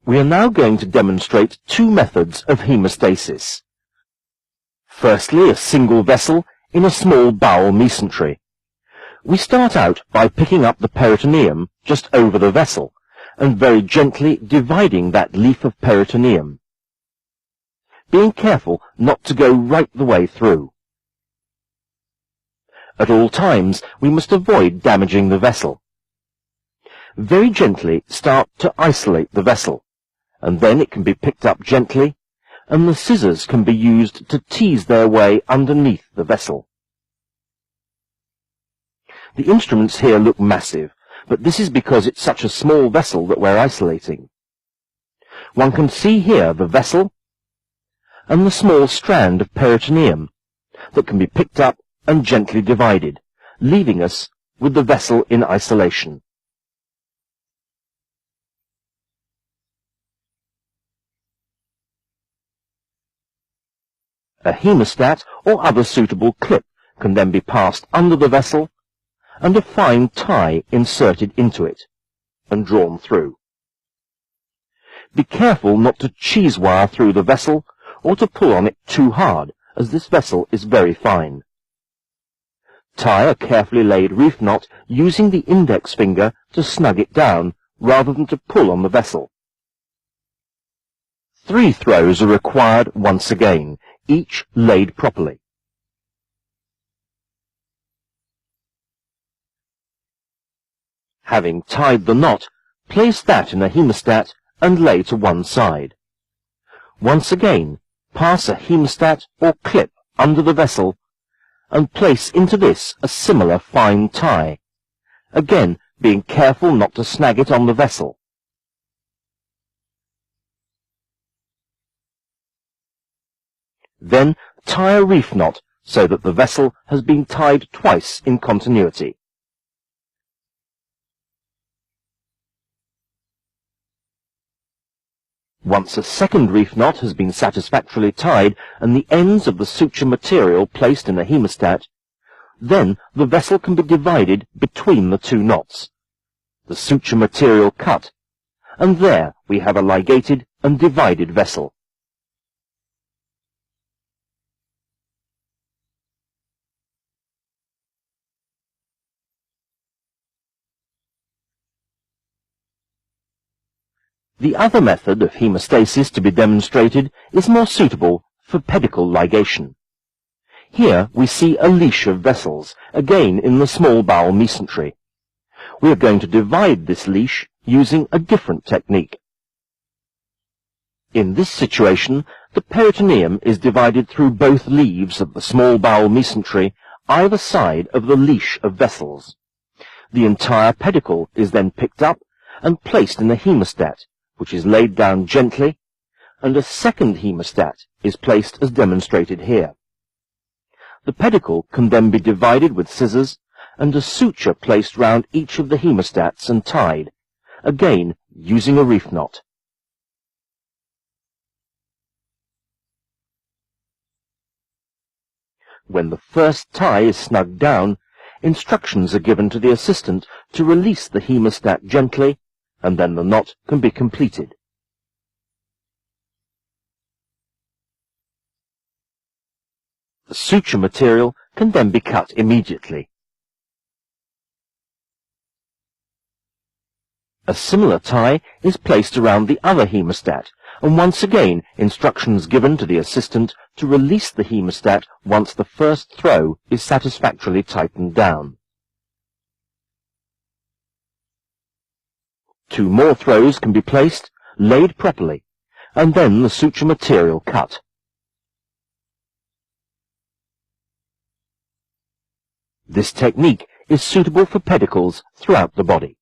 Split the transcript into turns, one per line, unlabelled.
We are now going to demonstrate two methods of hemostasis. Firstly, a single vessel in a small bowel mesentery. We start out by picking up the peritoneum just over the vessel and very gently dividing that leaf of peritoneum, being careful not to go right the way through. At all times, we must avoid damaging the vessel. Very gently start to isolate the vessel, and then it can be picked up gently, and the scissors can be used to tease their way underneath the vessel. The instruments here look massive, but this is because it's such a small vessel that we're isolating. One can see here the vessel and the small strand of peritoneum that can be picked up and gently divided, leaving us with the vessel in isolation. A hemostat or other suitable clip can then be passed under the vessel and a fine tie inserted into it and drawn through. Be careful not to cheese wire through the vessel or to pull on it too hard, as this vessel is very fine. Tie a carefully laid reef knot using the index finger to snug it down rather than to pull on the vessel. 3 throws are required once again, each laid properly. Having tied the knot, place that in a hemostat and lay to one side. Once again, pass a hemostat or clip under the vessel and place into this a similar fine tie, again being careful not to snag it on the vessel. Then tie a reef knot so that the vessel has been tied twice in continuity. Once a second reef knot has been satisfactorily tied and the ends of the suture material placed in a hemostat, then the vessel can be divided between the 2 knots, the suture material cut, and there we have a ligated and divided vessel. The other method of hemostasis to be demonstrated is more suitable for pedicle ligation. Here we see a leash of vessels, again in the small bowel mesentery. We are going to divide this leash using a different technique. In this situation, the peritoneum is divided through both leaves of the small bowel mesentery, either side of the leash of vessels. The entire pedicle is then picked up and placed in a hemostat, which is laid down gently, and a second hemostat is placed as demonstrated here. The pedicle can then be divided with scissors, and a suture placed round each of the hemostats and tied, again using a reef knot. When the first tie is snugged down, instructions are given to the assistant to release the hemostat gently, and then the knot can be completed. The suture material can then be cut immediately. A similar tie is placed around the other hemostat, and once again instructions given to the assistant to release the hemostat once the first throw is satisfactorily tightened down. 2 more throws can be placed, laid properly, and then the suture material cut. This technique is suitable for pedicles throughout the body.